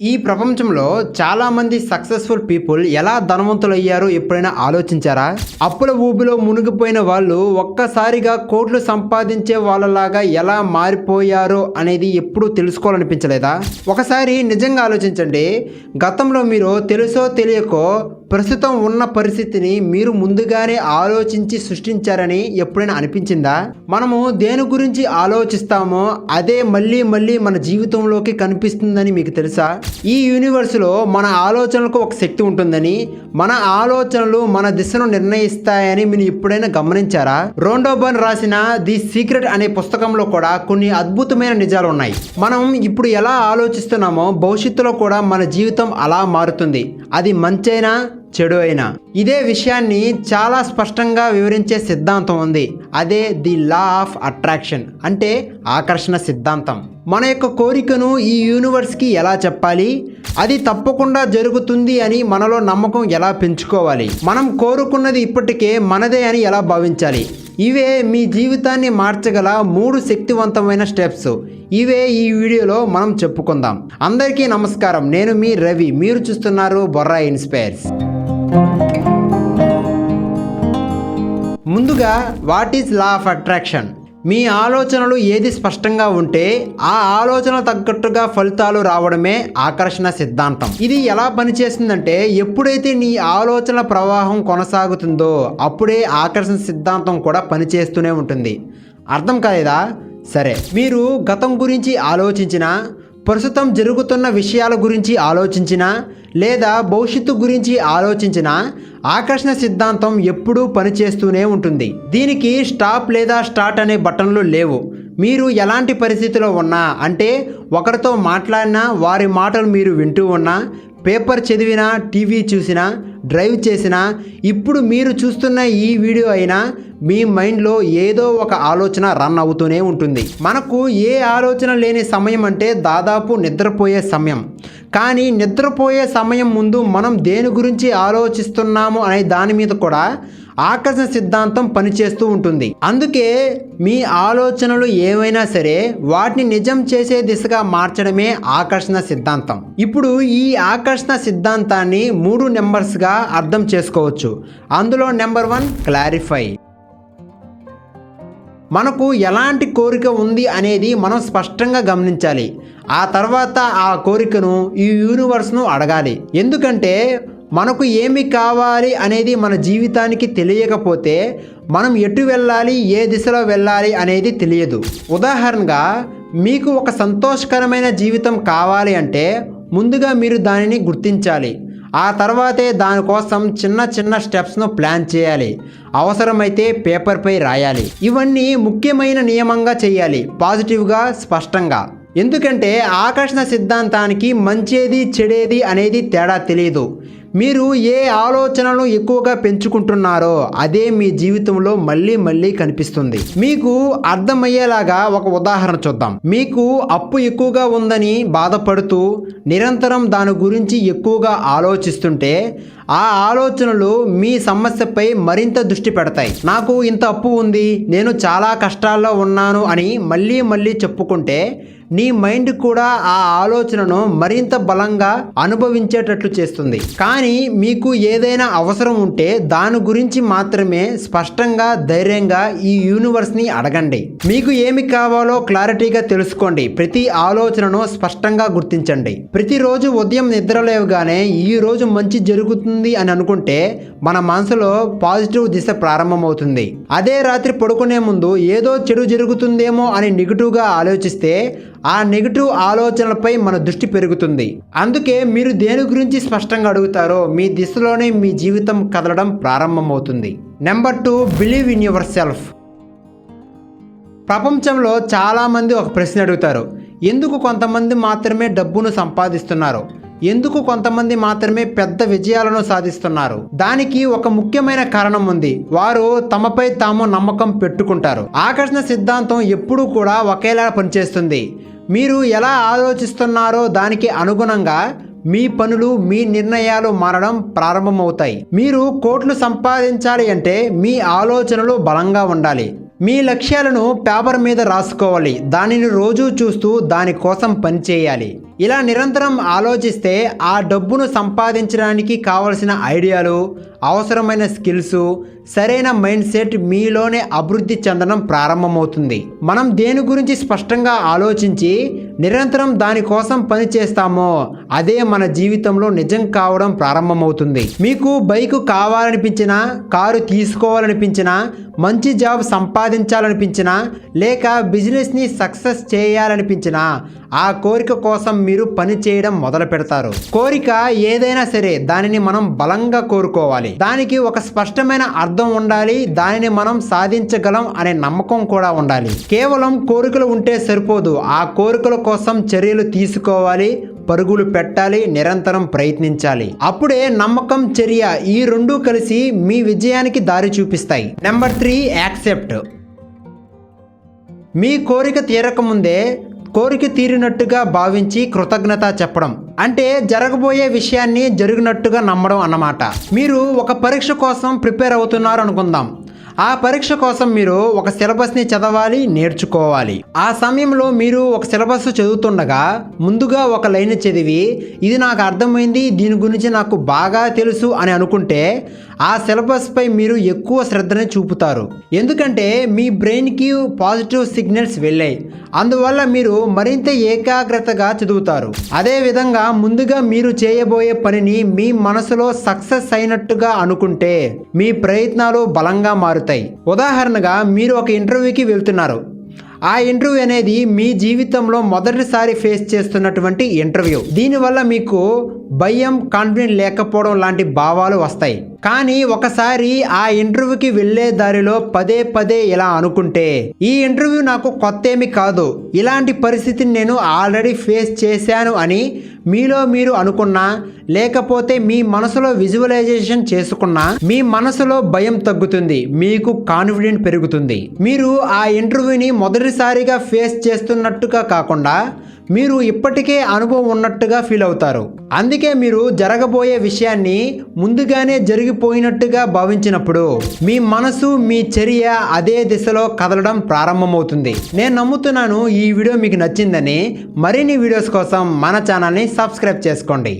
ఈ ప్రపంచంలో చాలా మంది సక్సెస్ఫుల్ పీపుల్ ఎలా ధనవంతులయ్యారో ఎప్పుడైనా ఆలోచించారా? అప్పుల ఊబిలో మునిగిపోయిన వాళ్ళు ఒక్కసారిగా కోట్లు సంపాదించే వాళ్ళలాగా ఎలా మారిపోయారో అనేది ఎప్పుడూ తెలుసుకోవాలనిపించలేదా? ఒకసారి నిజంగా ఆలోచించండి. గతంలో మీరు తెలుసో తెలియకో ప్రస్తుతం ఉన్న పరిస్థితిని మీరు ముందుగానే ఆలోచించి సృష్టించారని ఎప్పుడైనా అనిపించిందా? మనము దేని గురించి ఆలోచిస్తామో అదే మళ్ళీ మళ్ళీ మన జీవితంలోకి కనిపిస్తుందని మీకు తెలుసా? ఈ యూనివర్స్లో మన ఆలోచనలకు ఒక శక్తి ఉంటుందని, మన ఆలోచనలు మన దిశను నిర్ణయిస్తాయని మీరు ఎప్పుడైనా గమనించారా? రోండోబర్న్ రాసిన ది సీక్రెట్ అనే పుస్తకంలో కూడా కొన్ని అద్భుతమైన నిజాలు ఉన్నాయి. మనం ఇప్పుడు ఎలా ఆలోచిస్తున్నామో భవిష్యత్తులో కూడా మన జీవితం అలా మారుతుంది. అది మంచైనా చెడు అయినా. ఇదే విషయాన్ని చాలా స్పష్టంగా వివరించే సిద్ధాంతం ఉంది. అదే ది లా ఆఫ్ అట్రాక్షన్, అంటే ఆకర్షణ సిద్ధాంతం. మన యొక్క కోరికను ఈ యూనివర్స్కి ఎలా చెప్పాలి, అది తప్పకుండా జరుగుతుంది అని మనలో నమ్మకం ఎలా పెంచుకోవాలి, మనం కోరుకున్నది ఇప్పటికే మనదే అని ఎలా భావించాలి, ఇవే మీ జీవితాన్ని మార్చగల 3 శక్తివంతమైన స్టెప్స్. ఇవే ఈ వీడియోలో మనం చెప్పుకుందాం. అందరికీ నమస్కారం, నేను మీ రవి. మీరు చూస్తున్నారు బొర్రా ఇన్స్పైర్స్. ముందుగా, what is law of attraction? మీ ఆలోచనలు ఏది స్పష్టంగా ఉంటే ఆ ఆలోచన తగ్గట్టుగా ఫలితాలు రావడమే ఆకర్షణ సిద్ధాంతం. ఇది ఎలా పనిచేస్తుందంటే, ఎప్పుడైతే నీ ఆలోచనల ప్రవాహం కొనసాగుతుందో అప్పుడే ఆకర్షణ సిద్ధాంతం కూడా పనిచేస్తూనే ఉంటుంది. అర్థం కాలేదా? సరే, మీరు గతం గురించి ఆలోచించినా, ప్రస్తుతం జరుగుతున్న విషయాల గురించి ఆలోచించినా, లేదా భవిష్యత్తు గురించి ఆలోచించినా ఆకర్షణ సిద్ధాంతం ఎప్పుడూ పనిచేస్తూనే ఉంటుంది. దీనికి స్టాప్ లేదా స్టార్ట్ అనే బటన్లు లేవు. మీరు ఎలాంటి పరిస్థితిలో ఉన్నా, అంటే ఒకరితో మాట్లాడినా, వారి మాటలు మీరు వింటూ ఉన్నా, పేపర్ చదివినా, టీవీ చూసినా, డ్రైవ్ చేసినా, ఇప్పుడు మీరు చూస్తున్న ఈ వీడియో అయినా మీ మైండ్లో ఏదో ఒక ఆలోచన రన్ అవుతూనే ఉంటుంది. మనకు ఏ ఆలోచన లేని సమయం అంటే దాదాపు నిద్రపోయే సమయం. కానీ నిద్రపోయే సమయం ముందు మనం దేని గురించి ఆలోచిస్తున్నాము అనే దాని మీద కూడా ఆకర్షణ సిద్ధాంతం పనిచేస్తూ ఉంటుంది. అందుకే మీ ఆలోచనలు ఏవైనా సరే వాటిని నిజం చేసే దిశగా మార్చడమే ఆకర్షణ సిద్ధాంతం. ఇప్పుడు ఈ ఆకర్షణ సిద్ధాంతాన్ని 3 నెంబర్స్గా అర్థం చేసుకోవచ్చు. అందులో నెంబర్ 1 క్లారిఫై. మనకు ఎలాంటి కోరిక ఉంది అనేది మనం స్పష్టంగా గమనించాలి. ఆ తర్వాత ఆ కోరికను ఈ యూనివర్స్ను అడగాలి. ఎందుకంటే మనకు ఏమి కావాలి అనేది మన జీవితానికి తెలియకపోతే మనం ఎటు వెళ్ళాలి, ఏ దిశలో వెళ్ళాలి అనేది తెలియదు. ఉదాహరణగా, మీకు ఒక సంతోషకరమైన జీవితం కావాలి అంటే ముందుగా మీరు దానిని గుర్తించాలి. ఆ తర్వాతే దానికోసం చిన్న చిన్న స్టెప్స్ను ప్లాన్ చేయాలి. అవసరమైతే పేపర్పై రాయాలి. ఇవన్నీ ముఖ్యమైన నియమంగా చేయాలి, పాజిటివ్గా, స్పష్టంగా. ఎందుకంటే ఆకర్షణ సిద్ధాంతానికి మంచేది చెడేది అనేది తేడా తెలియదు. మీరు ఏ ఆలోచనలు ఎక్కువగా పెంచుకుంటున్నారో అదే మీ జీవితంలో మళ్ళీ మళ్ళీ కనిపిస్తుంది. మీకు అర్థమయ్యేలాగా ఒక ఉదాహరణ చూద్దాం. మీకు అప్పు ఎక్కువగా ఉందని బాధపడుతూ నిరంతరం దాని గురించి ఎక్కువగా ఆలోచిస్తుంటే ఆ ఆలోచనలు మీ సమస్యపై మరింత దృష్టి పెడతాయి. నాకు ఇంత అప్పు ఉంది, నేను చాలా కష్టాల్లో ఉన్నాను అని మళ్ళీ మళ్ళీ చెప్పుకుంటే నీ మైండ్ కూడా ఆ ఆలోచనను మరింత బలంగా అనుభవించేటట్లు చేస్తుంది. కానీ మీకు ఏదైనా అవసరం ఉంటే దాని గురించి మాత్రమే స్పష్టంగా, ధైర్యంగా ఈ యూనివర్స్ని అడగండి. మీకు ఏమి కావాలో క్లారిటీగా తెలుసుకోండి. ప్రతి ఆలోచనను స్పష్టంగా గుర్తించండి. ప్రతిరోజు ఉదయం నిద్రలేవగానే ఈ రోజు మంచి జరుగుతుంది అని అనుకుంటే మన మనసులో పాజిటివ్ దిశ ప్రారంభమవుతుంది. అదే రాత్రి పడుకునే ముందు ఏదో చెడు జరుగుతుందేమో అని నెగిటివ్గా ఆలోచిస్తే ఆ నెగిటివ్ ఆలోచనలపై మన దృష్టి పెరుగుతుంది. అందుకే మీరు దేని గురించి స్పష్టంగా అడుగుతారో మీ దిశలోనే మీ జీవితం కదలడం ప్రారంభమవుతుంది. Number 2, believe in your self. ప్రపంచంలో చాలామంది ఒక ప్రశ్న అడుగుతారు. ఎందుకు కొంతమంది మాత్రమే డబ్బును సంపాదిస్తున్నారు? ఎందుకు కొంతమంది మాత్రమే పెద్ద విజయాలను సాధిస్తున్నారు? దానికి ఒక ముఖ్యమైన కారణం ఉంది. వారు తమపై తాము నమ్మకం పెట్టుకుంటారు. ఆకర్షణ సిద్ధాంతం ఎప్పుడూ కూడా ఒకేలా పనిచేస్తుంది. మీరు ఎలా ఆలోచిస్తున్నారో దానికి అనుగుణంగా మీ పనులు, మీ నిర్ణయాలు మారడం ప్రారంభమవుతాయి. మీరు కోట్లు సంపాదించాలి అంటే మీ ఆలోచనలు బలంగా ఉండాలి. మీ లక్ష్యాలను పేపర్ మీద రాసుకోవాలి. దానిని రోజూ చూస్తూ దానికోసం పనిచేయాలి. ఇలా నిరంతరం ఆలోచిస్తే ఆ డబ్బును సంపాదించడానికి కావలసిన ఐడియాలు, అవసరమైన స్కిల్స్, సరైన మైండ్ సెట్ మీలోనే అభివృద్ధి చెందడం ప్రారంభమవుతుంది. మనం దేని గురించి స్పష్టంగా ఆలోచించి నిరంతరం దానికోసం పని చేస్తామో అదే మన జీవితంలో నిజం కావడం ప్రారంభమవుతుంది. మీకు బైకు కావాలనిపించినా, కారు తీసుకోవాలనిపించినా, మంచి జాబ్ సంపాదించాలనిపించినా, లేక బిజినెస్ని సక్సెస్ చేయాలనిపించినా ఆ కోరిక కోసం మీరు పని చేయడం మొదలు పెడతారు. కోరిక ఏదైనా సరే దానిని మనం బలంగా కోరుకోవాలి. దానికి ఒక స్పష్టమైన అర్థం ఉండాలి. దానిని మనం సాధించగలం అనే నమ్మకం కూడా ఉండాలి. కేవలం కోరికలు ఉంటే సరిపోదు. ఆ కోరికల కోసం చర్యలు తీసుకోవాలి, పరుగులు పెట్టాలి, నిరంతరం ప్రయత్నించాలి. అప్పుడే నమ్మకం, చర్య ఈ రెండూ కలిసి మీ విజయానికి దారి చూపిస్తాయి. Number 3, accept. మీ కోరిక తీరకముందే కోరిక తీరినట్టుగా భావించి కృతజ్ఞత చెప్పడం అంటే జరగబోయే విషయాన్ని జరిగినట్టుగా నమ్మడం అన్నమాట. మీరు ఒక పరీక్ష కోసం ప్రిపేర్ అవుతున్నారు అనుకుందాం. ఆ పరీక్ష కోసం మీరు ఒక సిలబస్ని చదవాలి, నేర్చుకోవాలి. ఆ సమయంలో మీరు ఒక సిలబస్ చదువుతుండగా ముందుగా ఒక లైన్ చదివి ఇది నాకు అర్థమైంది, దీని గురించి నాకు బాగా తెలుసు అని అనుకుంటే ఆ సిలబస్పై మీరు ఎక్కువ శ్రద్ధని చూపుతారు. ఎందుకంటే మీ బ్రెయిన్కి పాజిటివ్ సిగ్నల్స్ వెళ్ళాయి. అందువల్ల మీరు మరింత ఏకాగ్రతగా చదువుతారు. అదేవిధంగా ముందుగా మీరు చేయబోయే పనిని మీ మనసులో సక్సెస్ అయినట్టుగా అనుకుంటే మీ ప్రయత్నాలు బలంగా మారుతాయి. ఉదాహరణగా మీరు ఒక ఇంటర్వ్యూకి వెళ్తున్నారు. ఆ ఇంటర్వ్యూ అనేది మీ జీవితంలో మొదటిసారి ఫేస్ చేస్తున్నటువంటి ఇంటర్వ్యూ. దీనివల్ల మీకు భయం, కాన్ఫిడెంట్ లేకపోవడం లాంటి భావాలు వస్తాయి. కానీ ఒకసారి ఆ ఇంటర్వ్యూకి వెళ్ళే దారిలో పదే పదే ఇలా అనుకుంటే ఈ ఇంటర్వ్యూ నాకు కొత్త ఏమీ కాదు, ఇలాంటి పరిస్థితిని నేను ఆల్రెడీ ఫేస్ చేశాను అని మీలో మీరు అనుకున్నా, లేకపోతే మీ మనసులో విజువలైజేషన్ చేసుకున్నా మీ మనసులో భయం తగ్గుతుంది, మీకు కాన్ఫిడెంట్ పెరుగుతుంది. మీరు ఆ ఇంటర్వ్యూని మొదటిసారిగా ఫేస్ చేస్తున్నట్టుగా కాకుండా మీరు ఇప్పటికే అనుభవం ఉన్నట్టుగా ఫీల్ అవుతారు. అందుకే మీరు జరగబోయే విషయాన్ని ముందుగానే జరిగిపోయినట్టుగా భావించినప్పుడు మీ మనసు, మీ చర్య అదే దిశలో కదలడం ప్రారంభమవుతుంది. నేను నమ్ముతున్నాను ఈ వీడియో మీకు నచ్చిందని. మరిన్ని వీడియోస్ కోసం మన ఛానల్ని సబ్స్క్రైబ్ చేసుకోండి.